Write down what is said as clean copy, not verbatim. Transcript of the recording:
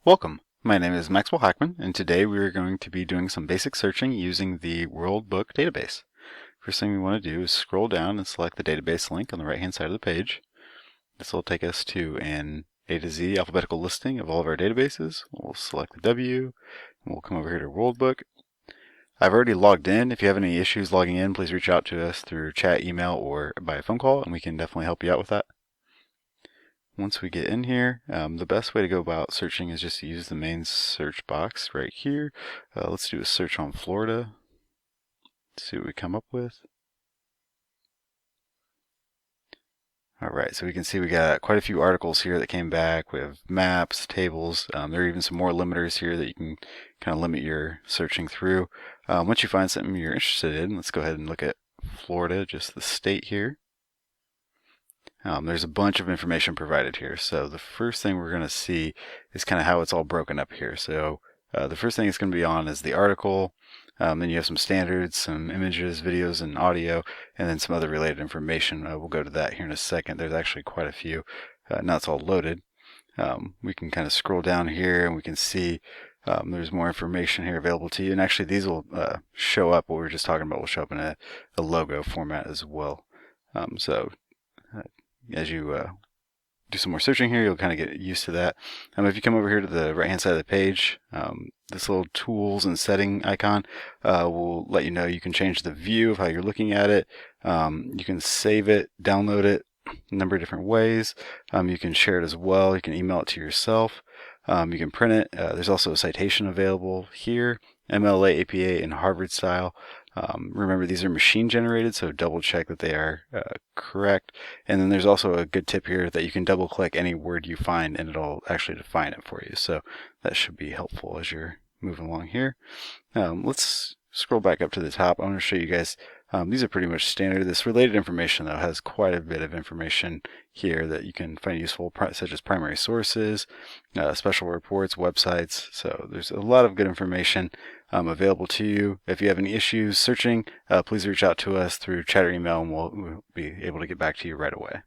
Welcome. My name is Maxwell Hackman, and today we are going to be doing some basic searching using the World Book database. First thing we want to do is scroll down and select the database link on the right-hand side of the page. This will take us to an A to Z alphabetical listing of all of our databases. We'll select the W, and we'll come over here to World Book. I've already logged in. If you have any issues logging in, please reach out to us through chat, email, or by phone call, and we can definitely help you out with that. Once we get in here, the best way to go about searching is just to use the main search box right here. Let's do a search on Florida. See what we come up with. Alright, so we can see we got quite a few articles here that came back. We have maps, tables. There are even some more limiters here that you can kind of limit your searching through. Once you find something you're interested in, let's go ahead and look at Florida, just the state here. There's a bunch of information provided here. So the first thing we're going to see is kind of how it's all broken up here. So the first thing it's going to be on is the article. Then you have some standards, some images, videos, and audio, and then some other related information. We'll go to that here in a second. There's actually quite a few. Now it's all loaded. We can kind of scroll down here and we can see there's more information here available to you. And actually these will show up, what we were just talking about will show up in a logo format as well. As you do some more searching here, you'll kind of get used to that. If you come over here to the right hand side of the page, this little tools and setting icon will let you know you can change the view of how you're looking at it. You can save it, download it a number of different ways. You can share it as well. You can email it to yourself. You can print it. There's also a citation available here, MLA, APA, and Harvard style. Remember, these are machine generated, so double check that they are correct. And then there's also a good tip here that you can double click any word you find and it'll actually define it for you. So that should be helpful as you're moving along here. Let's scroll back up to the top. I want to show you guys, these are pretty much standard. This related information though has quite a bit of information here that you can find useful, such as primary sources, special reports, websites. So there's a lot of good information available to you. If you have any issues searching, please reach out to us through chat or email and we'll be able to get back to you right away.